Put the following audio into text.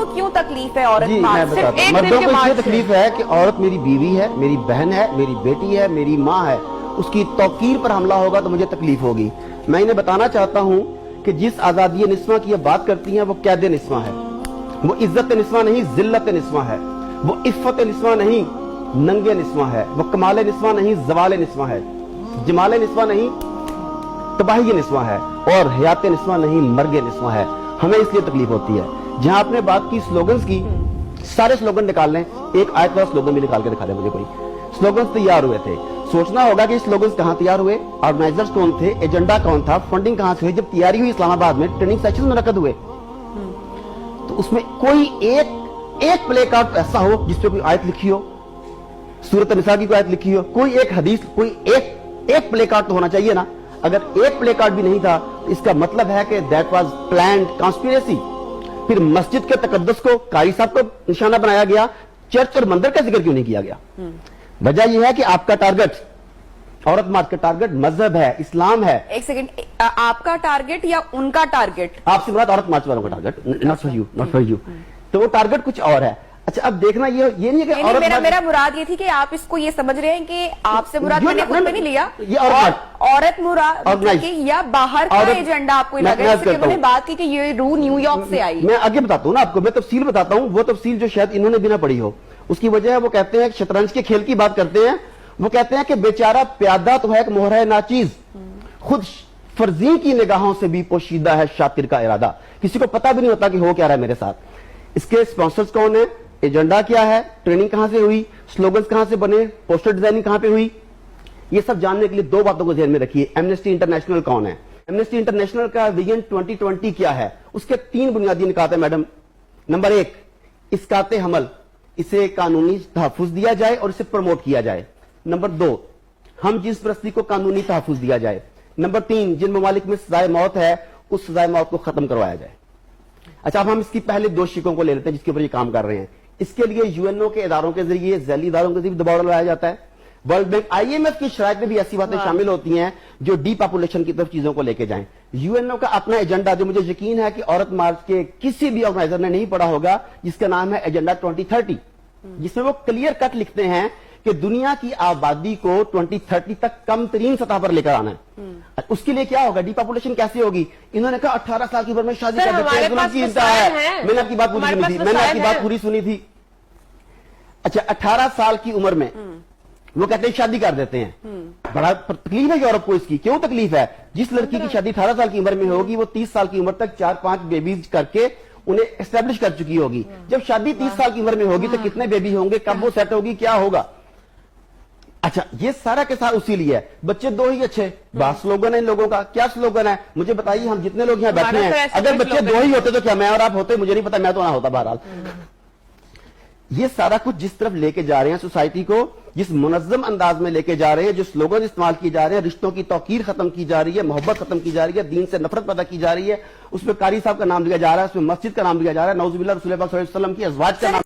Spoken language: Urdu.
کو کیوں تکلیف ہے عورت مردوں کو اس لیے تکلیف ہے کہ عورت میری بیوی ہے، میری بہن ہے، میری بیٹی ہے، میری ماں ہے، اس کی توقیر پر حملہ ہوگا تو مجھے تکلیف ہوگی۔ میں انہیں بتانا چاہتا ہوں کہ جس آزادی نسواں کی یہ بات کرتی ہیں وہ قید نسواں ہے، وہ عزت نسواں نہیں ذلت نسواں ہے، وہ عفت نسواں نہیں ننگے نسواں ہے، وہ کمال نسواں نہیں زوال نسواں ہے، جمال نسواں نہیں تباہی نسواں ہے، اور حیات نسواں نہیں مرگ نسواں ہے۔ ہمیں اس لیے تکلیف ہوتی ہے۔ جہاں آپ نے بات کی سلوگنز کی، سارے سلوگن نکال لیں، ایک آیت والا سلوگن بھی نکال کے دکھا دیں مجھے کوئی۔ سلوگنز تیار ہوئے تھے، سوچنا ہوگا کہ یہ سلوگنز کہاں تیار ہوئے، آرگنائزرز کون تھے، ایجنڈا کون تھا، فنڈنگ کہاں سے ہوئی۔ جب تیاری ہوئی اسلام آباد میں ٹریننگ سیشن منعقد ہوئے تو اس میں کوئی ایک پلے کارڈ ایسا ہو جس پہ کوئی آیت لکھی ہو، سورۃ النساء کی کوئی آیت لکھی ہو، کوئی ایک حدیث، کوئی ایک پلے کارڈ تو ہونا چاہیے نا۔ اگر ایک پلے کارڈ بھی نہیں تھا اس کا مطلب ہے کہ دیٹ واز پلانڈ کانسپیریسی۔ پھر مسجد کے تقدس کو قاری صاحب کو نشانہ بنایا گیا، چرچ اور مندر کا ذکر کیوں نہیں کیا گیا؟ وجہ یہ ہے کہ آپ کا ٹارگٹ، عورت مارچ کا ٹارگٹ مذہب ہے، اسلام ہے۔ ایک سیکنڈ، آپ کا ٹارگٹ یا ان کا ٹارگٹ؟ آپ سے مراد عورت مارچ والوں کا ٹارگٹ، ناٹ فار یو۔ تو وہ ٹارگٹ کچھ اور ہے۔ اچھا اب دیکھنا یہ نہیں ہے کہ میرا مراد یہ تھی کہ آپ اس کو یہ سمجھ رہے ہیں کہ آپ سے مراد میں نے خود میں نہیں لیا، عورت مراد یا باہر کا ایجنڈا آپ کو لگا ہے؟ جیسے کہ انہوں نے بات کی کہ یہ روح نیو یارک سے آئی۔ میں آگے بتاتا ہوں نا آپ کو، میں تفصیل بتاتا ہوں، وہ تفصیل جو شاید انہوں نے بھی نہ پڑھی ہو۔ اس کی وجہ ہے وہ کہتے ہیں کہ شطرنج کے کھیل کی بات کرتے ہیں، وہ کہتے ہیں کہ بیچارہ پیادہ تو ہے ایک مہرہ ناچیز، خود فرزین کی نگاہوں سے بھی پوشیدہ ہے شاطر کا ارادہ۔ کسی کو پتہ بھی نہیں ہوتا کہ ہو کیا رہا ہے میرے ساتھ۔ اس کے اسپانسرز کون ہیں، ایجنڈا کیا ہے، ٹریننگ کہاں سے ہوئی، سلوگنز کہاں سے بنے، پوسٹر ڈیزائننگ کہاں پہ ہوئی، یہ سب جاننے کے لیے دو باتوں کو ذہن میں رکھیے۔ ایمنسٹی انٹرنیشنل کون ہے، ایمنسٹی انٹرنیشنل کا ویژن 2020 کیا ہے، اس کے 3 بنیادی نکات ہیں میڈم۔ نمبر 1، اسقاط حمل، اسے قانونی تحفظ دیا جائے اور اسے پروموٹ کیا جائے۔ نمبر 2، ہم جنس پرستی کو قانونی تحفظ دیا جائے۔ نمبر 3، جن ممالک میں سزائے موت ہے اس سزائے موت کو ختم کروایا جائے۔ اچھا اب ہم اس کی پہلے 2 شقوں کو لے لیتے ہیں جس کے اوپر یہ کام کر رہے ہیں۔ اس کے لیے یو این او کے اداروں کے ذریعے، ذیلی اداروں کے ذریعے دباؤ ڈلوایا جاتا ہے۔ World bank, I M F کی شرائط میں بھی ایسی باتیں شامل ہوتی ہیں جو ڈی پاپولیشن کی طرف چیزوں کو لے کے جائیں۔ یو این او کا اپنا ایجنڈا جو مجھے یقین ہے کہ عورت مارچ کے کسی بھی آرگنائزر نے نہیں پڑھا ہوگا، جس کا نام ہے ایجنڈا 2030، جس میں وہ کلیئر کٹ لکھتے ہیں کہ دنیا کی آبادی کو 2030 تک کم ترین سطح پر لے کر آنا ہے۔ اس کے لیے کیا ہوگا، ڈی پاپولیشن کیسے ہوگی؟ انہوں نے کہا 18 سال کی عمر میں شادی کر دیتے ہیں، ظلم کی انتہا ہے۔ میں نے آپ کی بات پوری سنی تھی۔ اچھا 18 سال کی عمر میں وہ کہتے ہیں شادی کر دیتے ہیں۔ بڑا تکلیف ہے یورپ کو اس کی۔ کیوں تکلیف ہے؟ جس لڑکی کی شادی 18 سال کی عمر میں ہوگی وہ 30 سال کی عمر تک 4-5 بیبیز کر کے انہیں اسٹیبلش کر چکی ہوگی۔ جب شادی 30 سال کی عمر میں ہوگی تو کتنے بیبی ہوں گے، کب وہ سیٹ ہوگی، کیا ہوگا؟ اچھا یہ سارا کے ساتھ اسی لیے ہے، بچے 2 ہی اچھے۔ بات سلوگن ہے ان لوگوں کا، کیا سلوگن ہے مجھے بتائیے؟ ہم جتنے لوگ یہاں بیٹھے ہیں اگر بچے 2 ہی ہوتے تو کیا میں اور آپ ہوتے؟ مجھے نہیں پتا، میں تو نہ ہوتا۔ بہرحال یہ سارا کچھ جس طرف لے کے جا رہے ہیں سوسائٹی کو، جس منظم انداز میں لے کے جا رہے ہیں، جو سلوگن استعمال کیے جا رہے ہیں، رشتوں کی توقیر ختم کی جا رہی ہے، محبت ختم کی جا رہی ہے، دین سے نفرت پیدا کی جا رہی ہے، اس میں قاری صاحب کا نام لیا جا رہا ہے، اس میں مسجد کا نام لیا جا رہا ہے، نعوذ باللہ رسول اللہ صلی اللہ علیہ وسلم کی ازواج کا نام